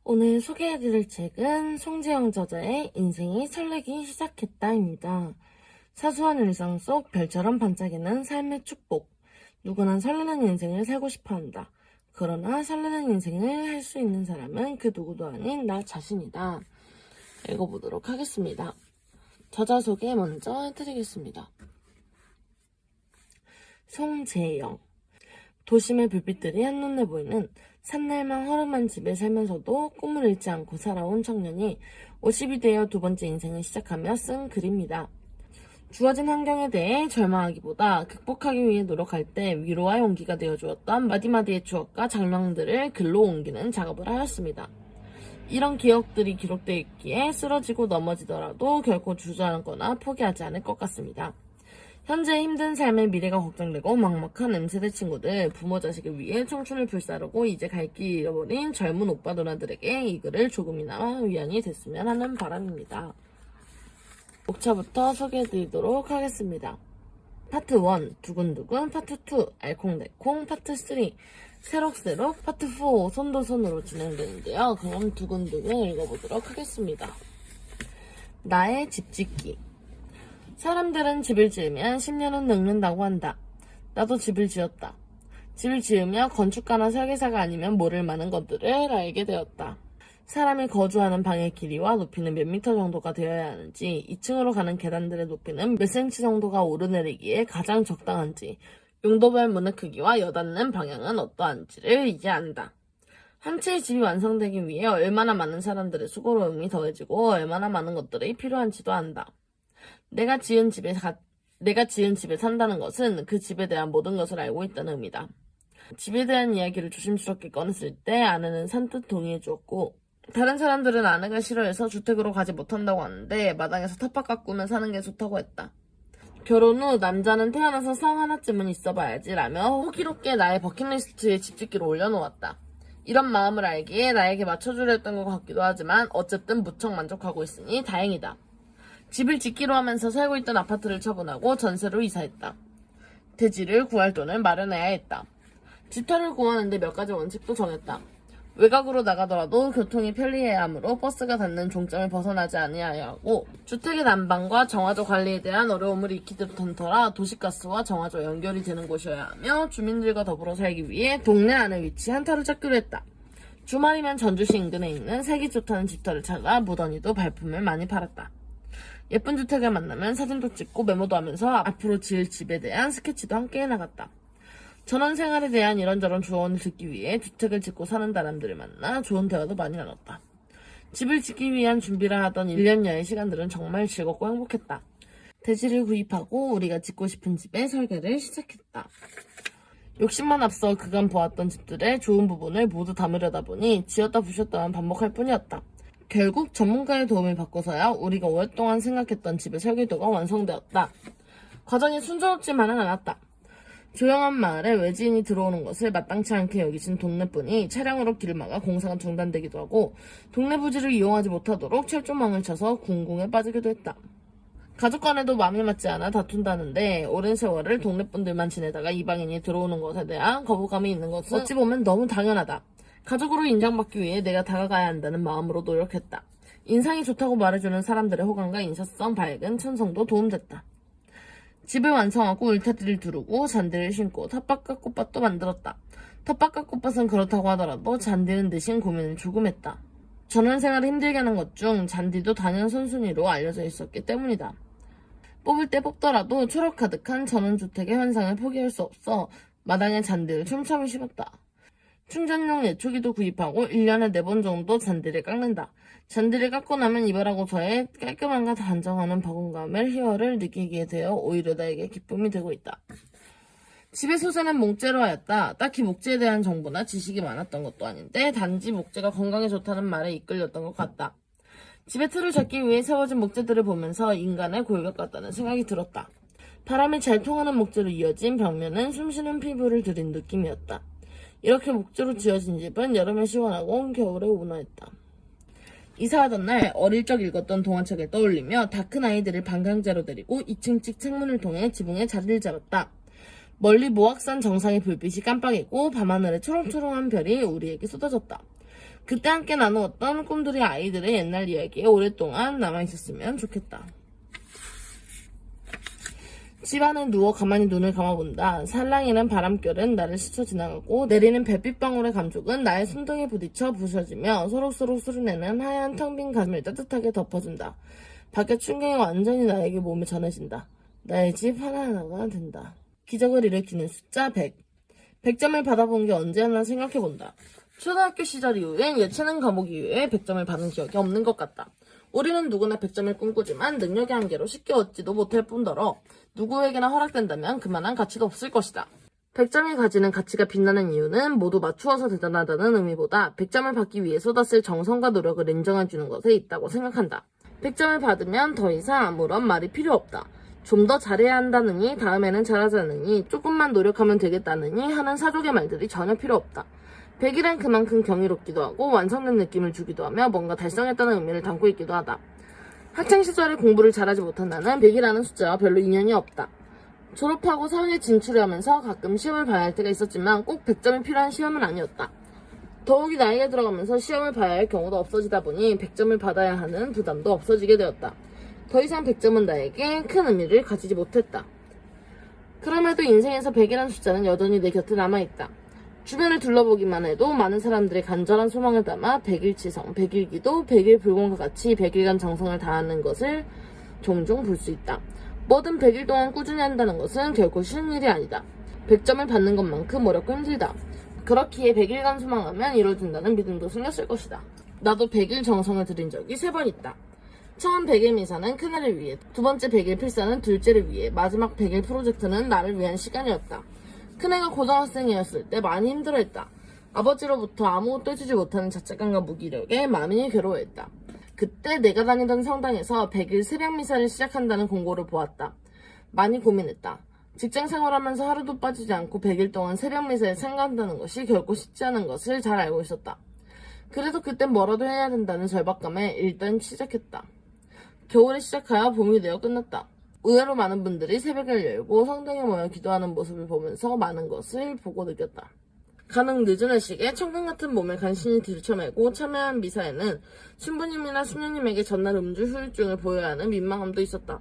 오늘 소개해드릴 책은 송지영 저자의 인생이 설레기 시작했다입니다. 사소한 일상 속 별처럼 반짝이는 삶의 축복. 누구나 설레는 인생을 살고 싶어한다. 그러나 설레는 인생을 할 수 있는 사람은 그 누구도 아닌 나 자신이다. 읽어보도록 하겠습니다. 저자 소개 먼저 해드리겠습니다. 송재영. 도심의 불빛들이 한눈에 보이는 산날망 허름한 집에 살면서도 꿈을 잃지 않고 살아온 청년이 50이 되어 두 번째 인생을 시작하며 쓴 글입니다. 주어진 환경에 대해 절망하기보다 극복하기 위해 노력할 때 위로와 용기가 되어주었던 마디마디의 추억과 장면들을 글로 옮기는 작업을 하였습니다. 이런 기억들이 기록되어 있기에 쓰러지고 넘어지더라도 결코 주저앉거나 포기하지 않을 것 같습니다. 현재 힘든 삶의 미래가 걱정되고 막막한 M세대 친구들, 부모 자식을 위해 청춘을 불사르고 이제 갈 길 잃어버린 젊은 오빠 누나들에게 이 글을 조금이나마 위안이 됐으면 하는 바람입니다. 목차부터 소개해드리도록 하겠습니다. 파트 1, 두근두근, 파트 2, 알콩달콩, 파트 3, 새록새록, 파트 4, 손도손으로 진행되는데요. 그럼 두근두근 읽어보도록 하겠습니다. 나의 집 짓기. 사람들은 집을 지으면 10년은 늙는다고 한다. 나도 집을 지었다. 집을 지으며 건축가나 설계사가 아니면 모를 많은 것들을 알게 되었다. 사람이 거주하는 방의 길이와 높이는 몇 미터 정도가 되어야 하는지, 2층으로 가는 계단들의 높이는 몇 센치 정도가 오르내리기에 가장 적당한지, 용도별 문의 크기와 여닫는 방향은 어떠한지를 이제 안다. 한 채의 집이 완성되기 위해 얼마나 많은 사람들의 수고로움이 더해지고 얼마나 많은 것들이 필요한지도 안다. 내가 지은 집에 산다는 것은 그 집에 대한 모든 것을 알고 있다는 의미다. 집에 대한 이야기를 조심스럽게 꺼냈을 때 아내는 산뜻 동의해 주었고, 다른 사람들은 아내가 싫어해서 주택으로 가지 못한다고 하는데 마당에서 텃밭 가꾸며 사는 게 좋다고 했다. 결혼 후 남자는 태어나서 성 하나쯤은 있어봐야지 라며 호기롭게 나의 버킷리스트에 집 짓기를 올려놓았다. 이런 마음을 알기에 나에게 맞춰주려 했던 것 같기도 하지만 어쨌든 무척 만족하고 있으니 다행이다. 집을 짓기로 하면서 살고 있던 아파트를 처분하고 전세로 이사했다. 대지를 구할 돈을 마련해야 했다. 집터를 구하는데 몇 가지 원칙도 정했다. 외곽으로 나가더라도 교통이 편리해야 하므로 버스가 닿는 종점을 벗어나지 아니하여야 하고, 주택의 난방과 정화조 관리에 대한 어려움을 익히던 터라 도시가스와 정화조 연결이 되는 곳이어야 하며, 주민들과 더불어 살기 위해 동네 안에 위치한 터를 찾기로 했다. 주말이면 전주시 인근에 있는 색이 좋다는 집터를 찾아 무던히도 발품을 많이 팔았다. 예쁜 주택을 만나면 사진도 찍고 메모도 하면서 앞으로 지을 집에 대한 스케치도 함께 해나갔다. 전원생활에 대한 이런저런 조언을 듣기 위해 주택을 짓고 사는 사람들을 만나 좋은 대화도 많이 나눴다. 집을 짓기 위한 준비를 하던 1년여의 시간들은 정말 즐겁고 행복했다. 대지를 구입하고 우리가 짓고 싶은 집의 설계를 시작했다. 욕심만 앞서 그간 보았던 집들의 좋은 부분을 모두 담으려다 보니 지었다 부셨다만 반복할 뿐이었다. 결국 전문가의 도움을 받고서야 우리가 오랫동안 생각했던 집의 설계도가 완성되었다. 과정이 순조롭지만은 않았다. 조용한 마을에 외지인이 들어오는 것을 마땅치 않게 여기신 동네분이 차량으로 길을 막아 공사가 중단되기도 하고, 동네 부지를 이용하지 못하도록 철조망을 쳐서 궁궁에 빠지기도 했다. 가족 간에도 마음이 맞지 않아 다툰다는데 오랜 세월을 동네분들만 지내다가 이방인이 들어오는 것에 대한 거부감이 있는 것은 어찌 보면 너무 당연하다. 가족으로 인정받기 위해 내가 다가가야 한다는 마음으로 노력했다. 인상이 좋다고 말해주는 사람들의 호감과 인사성 밝은 천성도 도움됐다. 집을 완성하고 울타리를 두르고 잔디를 심고 텃밭과 꽃밭도 만들었다. 텃밭과 꽃밭은 그렇다고 하더라도 잔디는 대신 고민을 조금 했다. 전원생활을 힘들게 하는 것 중 잔디도 단연 선순위로 알려져 있었기 때문이다. 뽑을 때 뽑더라도 초록 가득한 전원주택의 환상을 포기할 수 없어 마당에 잔디를 촘촘히 심었다. 충전용 예초기도 구입하고 1년에 4번 정도 잔디를 깎는다. 잔디를 깎고 나면 이발하고서의 깔끔함과 단정하는 박음감을 희열을 느끼게 되어 오히려 나에게 기쁨이 되고 있다. 집의 소재는 목재로 하였다. 딱히 목재에 대한 정보나 지식이 많았던 것도 아닌데 단지 목재가 건강에 좋다는 말에 이끌렸던 것 같다. 집의 틀을 잡기 위해 세워진 목재들을 보면서 인간의 골격 같다는 생각이 들었다. 바람이 잘 통하는 목재로 이어진 벽면은 숨쉬는 피부를 들인 느낌이었다. 이렇게 목재로 지어진 집은 여름에 시원하고 겨울에 온화했다. 이사하던 날 어릴 적 읽었던 동화책을 떠올리며 다 큰 아이들을 방강제로 데리고 2층 창문을 통해 지붕에 자리를 잡았다. 멀리 모악산 정상의 불빛이 깜빡이고 밤하늘에 초롱초롱한 별이 우리에게 쏟아졌다. 그때 함께 나누었던 꿈들이 아이들의 옛날 이야기에 오랫동안 남아있었으면 좋겠다. 집안에 누워 가만히 눈을 감아본다. 살랑이는 바람결은 나를 스쳐 지나가고 내리는 별빛방울의 감촉은 나의 손등에 부딪혀 부서지며 소록소록 소리내는 하얀 텅 빈 가슴을 따뜻하게 덮어준다. 밖의 충격이 완전히 나에게 몸에 전해진다. 나의 집 하나하나가 된다. 기적을 일으키는 숫자 100. 100점을 받아본 게 언제였나 생각해본다. 초등학교 시절 이후엔 예체능 과목 이후에 100점을 받은 기억이 없는 것 같다. 우리는 누구나 100점을 꿈꾸지만 능력의 한계로 쉽게 얻지도 못할 뿐더러 누구에게나 허락된다면 그만한 가치도 없을 것이다. 100점이 가지는 가치가 빛나는 이유는 모두 맞추어서 대단하다는 의미보다 100점을 받기 위해 쏟았을 정성과 노력을 인정해주는 것에 있다고 생각한다. 100점을 받으면 더 이상 아무런 말이 필요 없다. 좀 더 잘해야 한다느니, 다음에는 잘하자느니, 조금만 노력하면 되겠다느니 하는 사족의 말들이 전혀 필요 없다. 100일은 그만큼 경이롭기도 하고 완성된 느낌을 주기도 하며 뭔가 달성했다는 의미를 담고 있기도 하다. 학창시절에 공부를 잘하지 못한 나는 100이라는 숫자와 별로 인연이 없다. 졸업하고 사회에 진출하면서 가끔 시험을 봐야 할 때가 있었지만 꼭 100점이 필요한 시험은 아니었다. 더욱이 나이가 들어가면서 시험을 봐야 할 경우도 없어지다 보니 100점을 받아야 하는 부담도 없어지게 되었다. 더 이상 100점은 나에게 큰 의미를 가지지 못했다. 그럼에도 인생에서 100이라는 숫자는 여전히 내 곁에 남아있다. 주변을 둘러보기만 해도 많은 사람들의 간절한 소망을 담아 100일치성, 100일기도, 100일 불공과 같이 100일간 정성을 다하는 것을 종종 볼 수 있다. 뭐든 100일 동안 꾸준히 한다는 것은 결코 쉬운 일이 아니다. 100점을 받는 것만큼 어렵고 힘들다. 그렇기에 100일간 소망하면 이루어진다는 믿음도 생겼을 것이다. 나도 100일 정성을 들인 적이 3번 있다. 처음 100일 미사는 큰애를 위해, 두 번째 100일 필사는 둘째를 위해, 마지막 100일 프로젝트는 나를 위한 시간이었다. 큰애가 고등학생이었을 때 많이 힘들어했다. 아버지로부터 아무것도 해주지 못하는 자책감과 무기력에 많이 괴로워했다. 그때 내가 다니던 성당에서 100일 새벽 미사를 시작한다는 공고를 보았다. 많이 고민했다. 직장 생활하면서 하루도 빠지지 않고 100일 동안 새벽 미사에 참가한다는 것이 결코 쉽지 않은 것을 잘 알고 있었다. 그래도 그땐 뭐라도 해야 된다는 절박감에 일단 시작했다. 겨울에 시작하여 봄이 되어 끝났다. 의외로 많은 분들이 새벽을 열고 성당에 모여 기도하는 모습을 보면서 많은 것을 보고 느꼈다. 가능 늦은 회식에 천금 같은 몸을 간신히 들쳐매고 참여한 미사에는 신부님이나 수녀님에게 전날 음주 후유증을 보여야 하는 민망함도 있었다.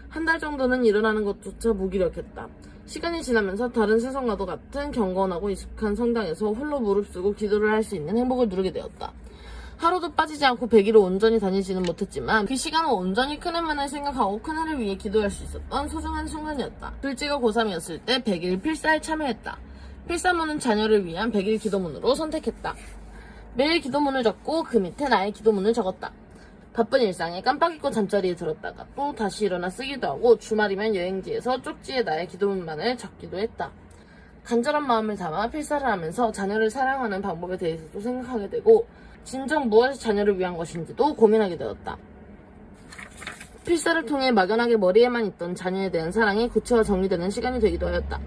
한 달 정도는 일어나는 것조차 무기력했다. 시간이 지나면서 다른 세상과도 같은 경건하고 익숙한 성당에서 홀로 무릅쓰고 기도를 할 수 있는 행복을 누리게 되었다. 하루도 빠지지 않고 100일을 온전히 다니지는 못했지만 그 시간은 온전히 큰애만을 생각하고 큰애를 위해 기도할 수 있었던 소중한 순간이었다. 둘째가 고3이었을 때 100일 필사에 참여했다. 필사문은 자녀를 위한 100일 기도문으로 선택했다. 매일 기도문을 적고 그 밑에 나의 기도문을 적었다. 바쁜 일상에 깜빡 잊고 잠자리에 들었다가 또 다시 일어나 쓰기도 하고 주말이면 여행지에서 쪽지에 나의 기도문만을 적기도 했다. 간절한 마음을 담아 필사를 하면서 자녀를 사랑하는 방법에 대해서도 생각하게 되고 진정 무엇이 자녀를 위한 것인지도 고민하게 되었다. 필사를 통해 막연하게 머리에만 있던 자녀에 대한 사랑이 구체화 정리되는 시간이 되기도 하였다.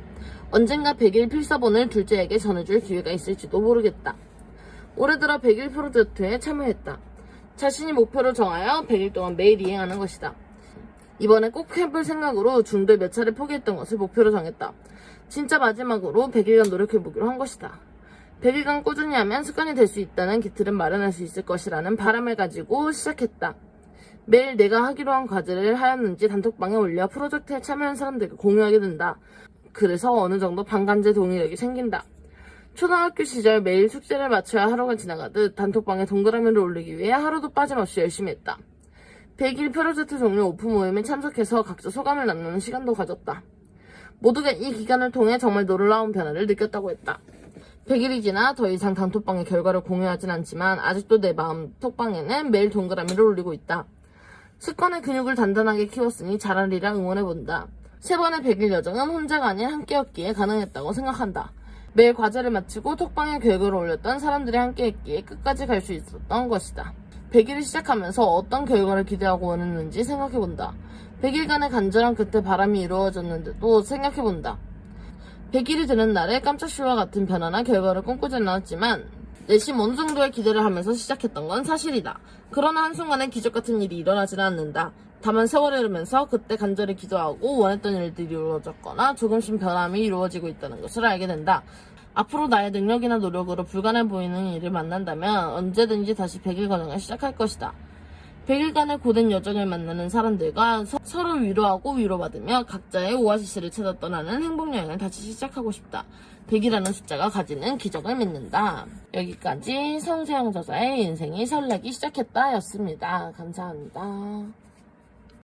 언젠가 100일 필사본을 둘째에게 전해줄 기회가 있을지도 모르겠다. 올해 들어 100일 프로젝트에 참여했다. 자신이 목표를 정하여 100일 동안 매일 이행하는 것이다. 이번에 꼭 해볼 생각으로 중도에 몇 차례 포기했던 것을 목표로 정했다. 진짜 마지막으로 100일간 노력해보기로 한 것이다. 100일간 꾸준히 하면 습관이 될 수 있다는 기틀은 마련할 수 있을 것이라는 바람을 가지고 시작했다. 매일 내가 하기로 한 과제를 하였는지 단톡방에 올려 프로젝트에 참여한 사람들과 공유하게 된다. 그래서 어느 정도 반간제 동의력이 생긴다. 초등학교 시절 매일 숙제를 맞춰야 하루가 지나가듯 단톡방에 동그라미를 올리기 위해 하루도 빠짐없이 열심히 했다. 100일 프로젝트 종료 오프 모임에 참석해서 각자 소감을 나누는 시간도 가졌다. 모두가 이 기간을 통해 정말 놀라운 변화를 느꼈다고 했다. 100일이 지나 더 이상 단톡방의 결과를 공유하진 않지만 아직도 내 마음 톡방에는 매일 동그라미를 올리고 있다. 습관의 근육을 단단하게 키웠으니 잘하리라 응원해본다. 3번의 100일 여정은 혼자가 아닌 함께였기에 가능했다고 생각한다. 매일 과제를 마치고 톡방에 결과를 올렸던 사람들이 함께했기에 끝까지 갈 수 있었던 것이다. 100일을 시작하면서 어떤 결과를 기대하고 원했는지 생각해본다. 100일간의 간절한 끝에 바람이 이루어졌는데도 생각해본다. 100일이 되는 날에 깜짝쇼와 같은 변화나 결과를 꿈꾸지는 않았지만 내심 어느 정도의 기대를 하면서 시작했던 건 사실이다. 그러나 한순간에 기적 같은 일이 일어나지는 않는다. 다만 세월이 흐르면서 그때 간절히 기도하고 원했던 일들이 이루어졌거나 조금씩 변함이 이루어지고 있다는 것을 알게 된다. 앞으로 나의 능력이나 노력으로 불가능해 보이는 일을 만난다면 언제든지 다시 100일 과정을 시작할 것이다. 100일간의 고된 여정을 만나는 사람들과 서로 위로하고 위로받으며 각자의 오아시스를 찾아 떠나는 행복여행을 다시 시작하고 싶다. 100이라는 숫자가 가지는 기적을 믿는다. 여기까지 선세영 저자의 인생이 설레기 시작했다 였습니다. 감사합니다.